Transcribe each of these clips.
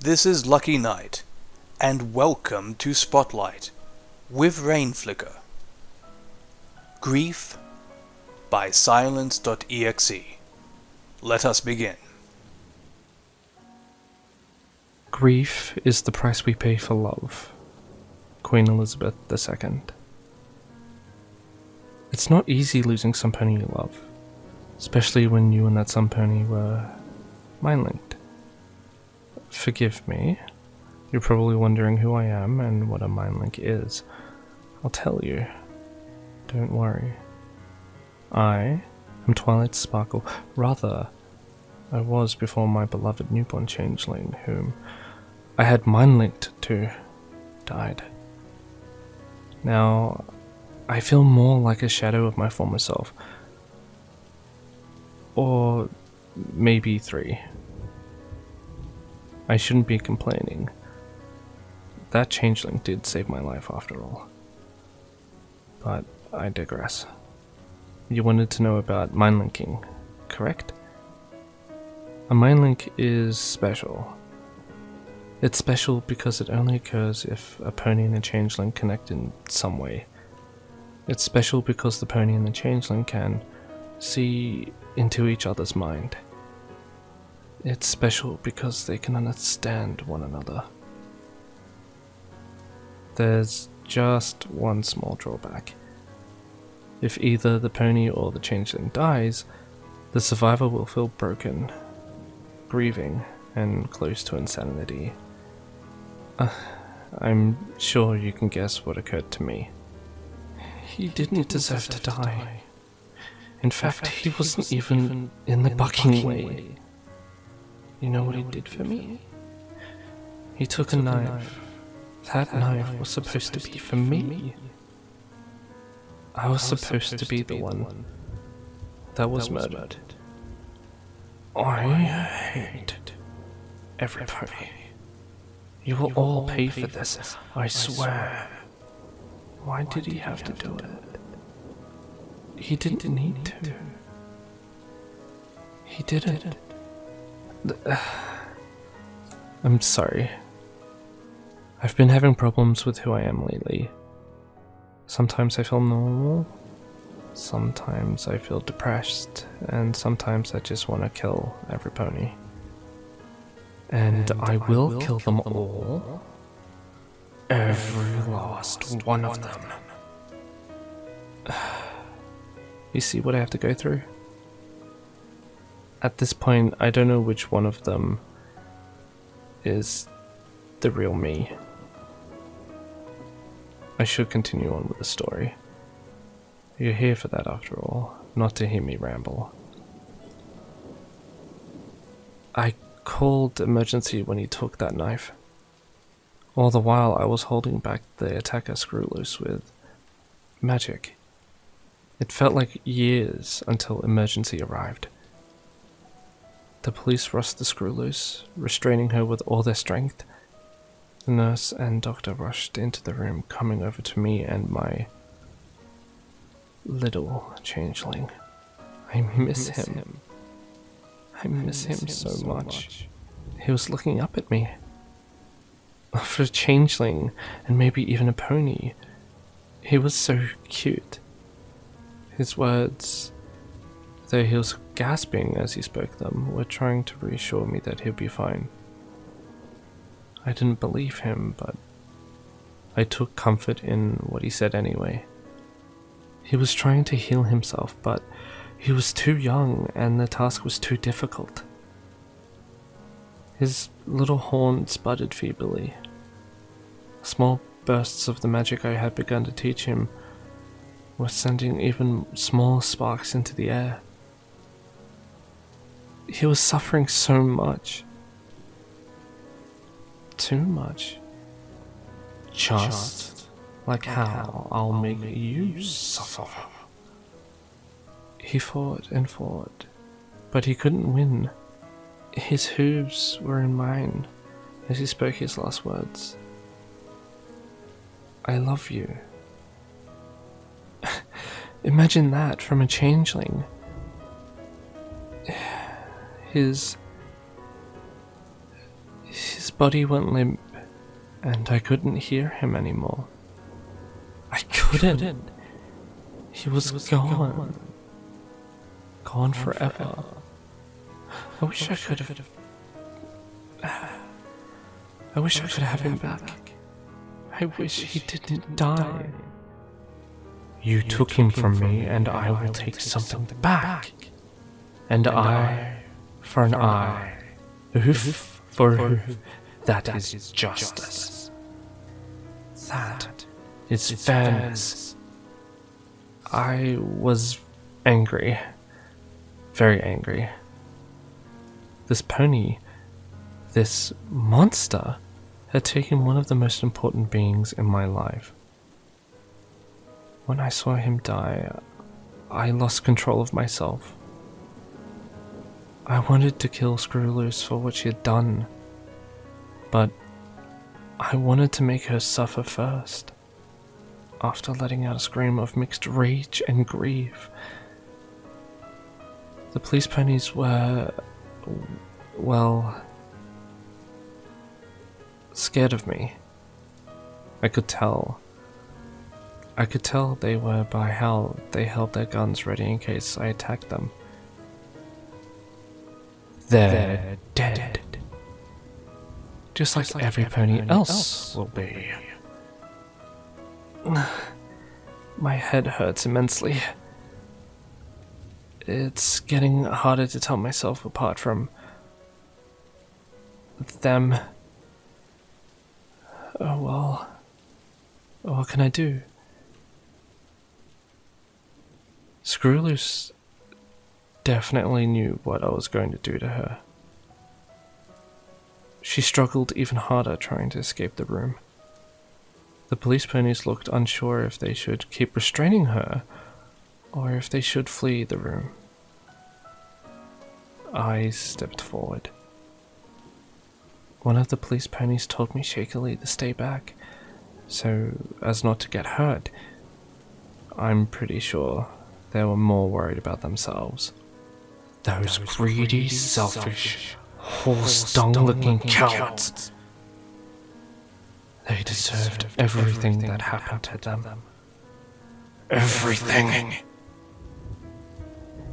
This is Lucky Night, and welcome to Spotlight with RainFlicker. Grief by Silence.EXE. Let us begin. Grief is the price we pay for love. Queen Elizabeth II. It's not easy losing some pony you love, especially when you and that some pony were mind-linked. Forgive me, you're probably wondering who I am and what a mind link is. I'll tell you. Don't worry. I am Twilight Sparkle. Rather, I was before my beloved newborn changeling, whom I had mind-linked to, died. Now, I feel more like a shadow of my former self. Or maybe 3. I shouldn't be complaining. That changeling did save my life after all. But I digress. You wanted to know about mind linking, correct? A mind link is special. It's special because it only occurs if a pony and a changeling connect in some way. It's special because the pony and the changeling can see into each other's mind. It's special because they can understand one another. There's just one small drawback. If either the pony or the changeling dies, the survivor will feel broken, grieving, and close to insanity. I'm sure you can guess what occurred to me. He didn't deserve to die. In fact, he wasn't even in the bucking way. You know what he did for me? He took a knife. That knife was supposed to be for me. I was supposed to be the one that was murdered. I hate every pony. You will all pay for this, I swear. Why did he have to do it? He didn't need to. He didn't. I'm sorry. I've been having problems with who I am lately. Sometimes I feel normal, sometimes I feel depressed, and sometimes I just want to kill every pony. And I will kill them all. Every last one of them. You see what I have to go through? At this point, I don't know which one of them is the real me. I should continue on with the story. You're here for that after all, not to hear me ramble. I called emergency when he took that knife. All the while I was holding back the attacker screw loose with magic. It felt like years until emergency arrived. The police rushed the screw loose, restraining her with all their strength. The nurse and doctor rushed into the room, coming over to me and my little changeling. I miss him. I miss him so much. He was looking up at me. For a changeling, and maybe even a pony, he was so cute. His words, though he was gasping as he spoke them, were trying to reassure me that he'll be fine. I didn't believe him, but I took comfort in what he said anyway. He was trying to heal himself, but he was too young and the task was too difficult. His little horn sputtered feebly. Small bursts of the magic I had begun to teach him were sending even small sparks into the air. He was suffering so much. Too much. Just like how I'll make you suffer. He fought and fought, but he couldn't win. His hooves were in mine as he spoke his last words. I love you. Imagine that from a changeling. His His body went limp, and I couldn't hear him anymore. I couldn't. He was gone. Gone forever. I wish I could have... I wish I could have him back. I wish he didn't die. You took him from me, and I will take something back. And eye for an eye, hoof for a hoof. That is justice. That is fairness. I was angry. Very angry. This pony, this monster, had taken one of the most important beings in my life. When I saw him die, I lost control of myself. I wanted to kill Screwloose for what she had done, but I wanted to make her suffer first. After letting out a scream of mixed rage and grief, the police ponies were, well, scared of me. I could tell. I could tell they were by how they held their guns ready in case I attacked them. They're dead. Just like every pony else will be. My head hurts immensely. It's getting harder to tell myself apart from them. Oh well. What can I do? Screwloose definitely knew what I was going to do to her. She struggled even harder trying to escape the room. The police ponies looked unsure if they should keep restraining her or if they should flee the room. I stepped forward. One of the police ponies told me shakily to stay back, so as not to get hurt. I'm pretty sure they were more worried about themselves. Those greedy, selfish, horse-dung-looking cowards. They deserved everything that happened to them. Everything!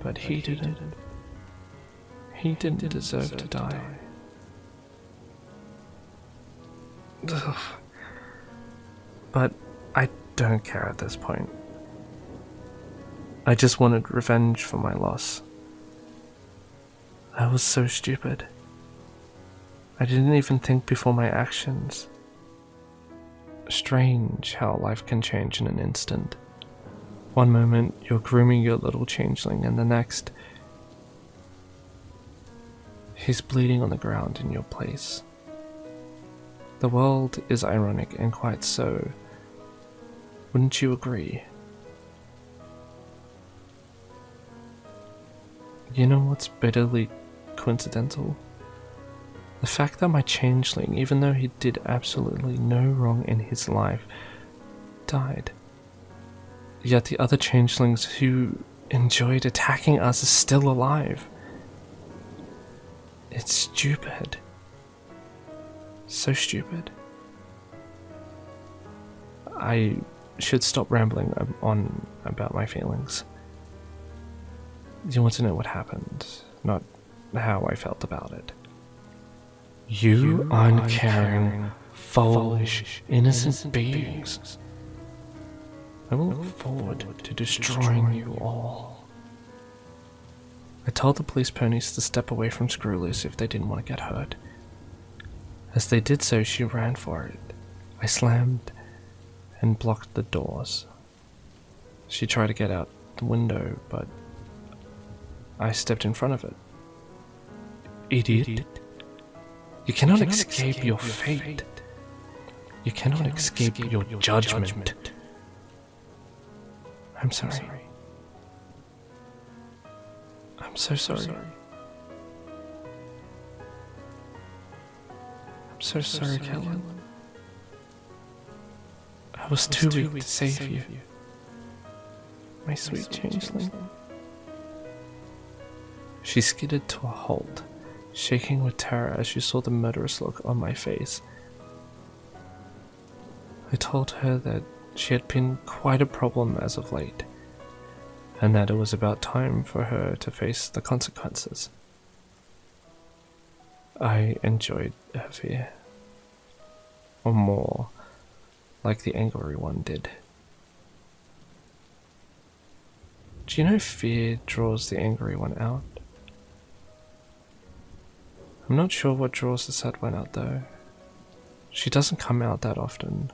But he didn't. He didn't deserve to die. Ugh. But I don't care at this point. I just wanted revenge for my loss. I was so stupid. I didn't even think before my actions. Strange how life can change in an instant. One moment you're grooming your little changeling, and the next he's bleeding on the ground in your place. The world is ironic, and quite so. Wouldn't you agree? You know what's bitterly coincidental? The fact that my changeling, even though he did absolutely no wrong in his life, died. Yet the other changelings who enjoyed attacking us are still alive. It's stupid. So stupid. I should stop rambling on about my feelings. You want to know what happened, not how I felt about it. You uncaring, foolish, innocent beings. I will look forward to destroying you all. I told the police ponies to step away from Screwloose if they didn't want to get hurt. As they did so, she ran for it. I slammed and blocked the doors. She tried to get out the window, but I stepped in front of it. Idiot. You cannot escape your fate. You cannot escape your judgment. I'm sorry. I'm so sorry. I'm so sorry, Kellen. I was too weak to save you. My sweet changeling. She skidded to a halt. shaking with terror as she saw the murderous look on my face. I told her that she had been quite a problem as of late, and that it was about time for her to face the consequences. I enjoyed her fear, or more, like the angry one did. Do you know fear draws the angry one out? I'm not sure what draws the sad one out though. She doesn't come out that often.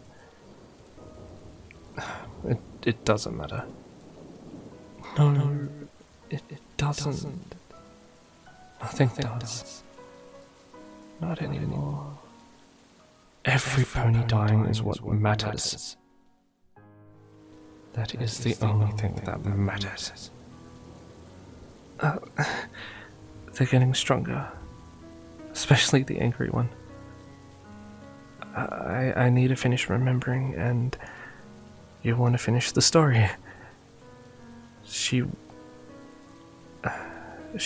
It doesn't matter. No, it doesn't. Nothing does. Not anymore. Every pony dying is what matters. That is the only thing that matters. They're getting stronger. Especially the angry one. I need to finish remembering, and you want to finish the story. She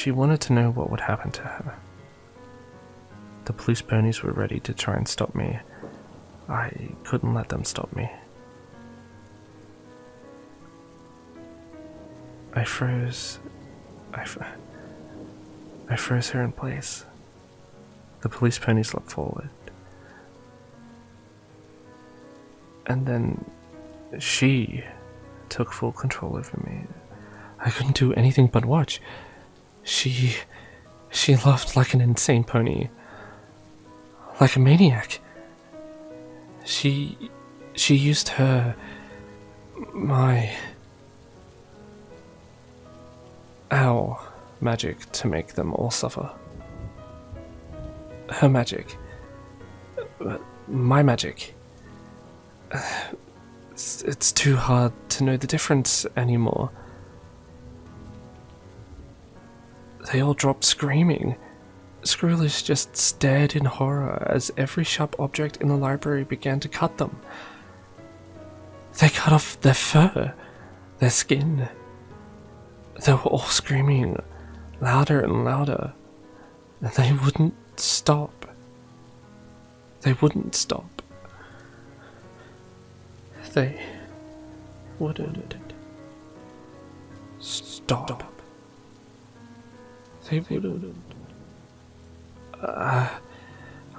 wanted to know what would happen to her. The police ponies were ready to try and stop me. I couldn't let them stop me. I froze her in place. The police ponies leapt forward. And then she took full control over me. I couldn't do anything but watch. She laughed like an insane pony. Like a maniac. She used our magic to make them all suffer. Her magic. My magic. It's too hard to know the difference anymore. They all dropped screaming. Screwless just stared in horror as every sharp object in the library began to cut them. They cut off their fur, their skin. They were all screaming, louder and louder, and they wouldn't stop. They wouldn't stop. They wouldn't stop. They wouldn't.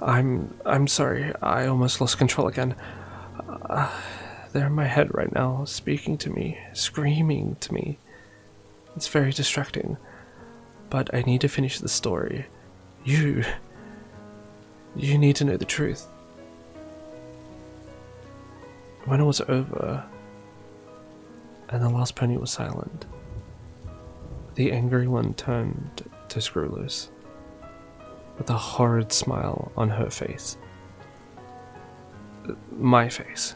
I'm sorry, I almost lost control again. They're in my head right now, speaking to me, screaming to me. It's very distracting, but I need to finish the story. You need to know the truth. When it was over, and the last pony was silent, the angry one turned to Screwloose, with a horrid smile on her face. My face.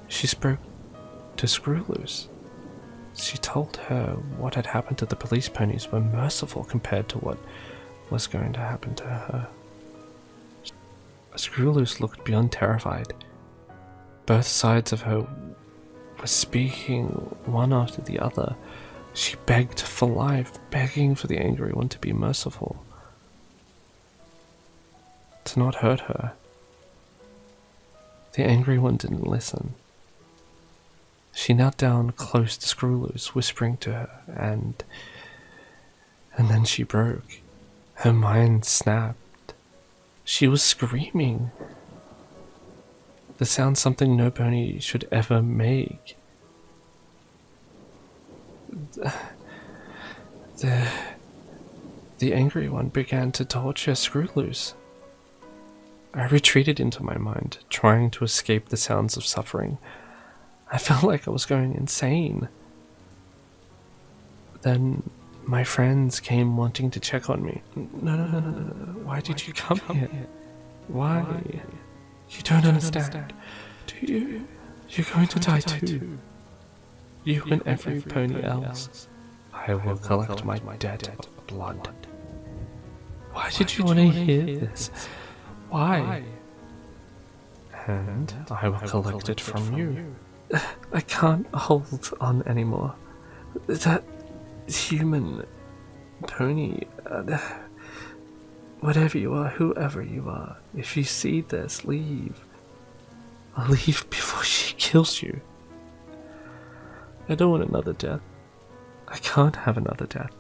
She spoke to Screwloose. She told her what had happened to the police ponies were merciful compared to what was going to happen to her. Screwloose looked beyond terrified. Both sides of her were speaking one after the other. She begged for life, begging for the angry one to be merciful, to not hurt her. The angry one didn't listen. She knelt down close to Screwloose, whispering to her, and then she broke. Her mind snapped. She was screaming. The sound something no pony should ever make. The angry one began to torture Screwloose. I retreated into my mind, trying to escape the sounds of suffering. I felt like I was going insane. Then my friends came wanting to check on me. No. Why did you come here? Why? You don't understand. Do you? You're going to die too. You and every pony else. I will collect my debt of blood. Why did you want to hear this? Why? And I will collect it from you. I can't hold on anymore. That human pony, Whatever you are, whoever you are, if you see this, leave. Leave before she kills you. I don't want another death. I can't have another death.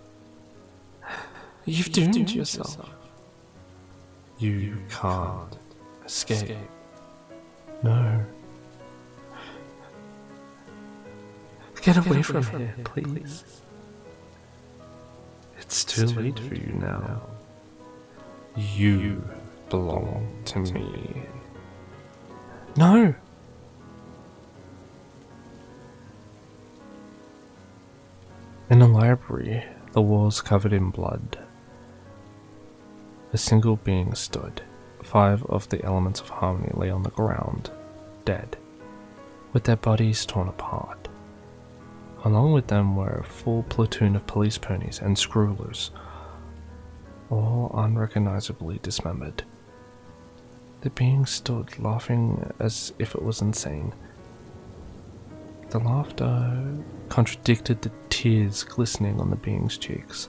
You've doomed yourself. You can't escape. No. Get away from here, please. It's too late for you now. You belong to me. No! In a library, the walls covered in blood. A single being stood. 5 of the elements of harmony lay on the ground, dead, with their bodies torn apart. Along with them were a full platoon of police ponies and scrollers, all unrecognizably dismembered. The being stood, laughing as if it was insane. The laughter contradicted the tears glistening on the being's cheeks.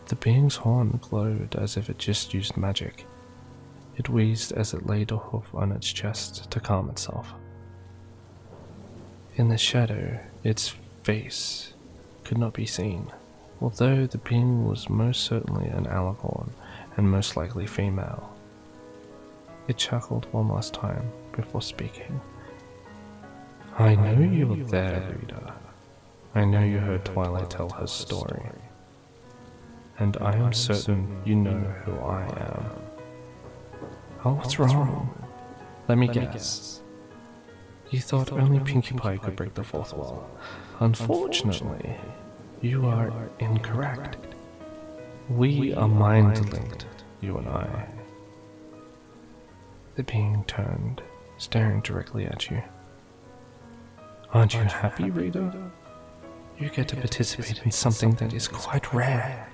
The being's horn glowed as if it just used magic. It wheezed as it laid a hoof on its chest to calm itself. In the shadow, its face could not be seen, although the being was most certainly an alicorn and most likely female. It chuckled one last time before speaking. I know you were there, reader. I know you heard Twilight tell her story. And I am certain you know who I am. Oh, what's wrong? Let me guess. You thought only Pinkie Pie could break the fourth wall. Unfortunately, you are incorrect. We are mind-linked, you and I. The being turned, staring directly at you. Aren't you happy, reader? You get to participate in something that is quite rare.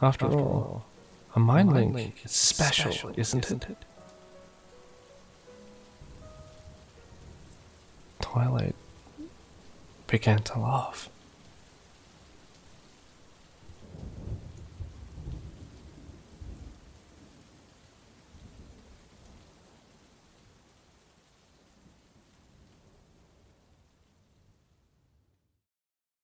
After all, a mind link is special, isn't it? Twilight began to laugh.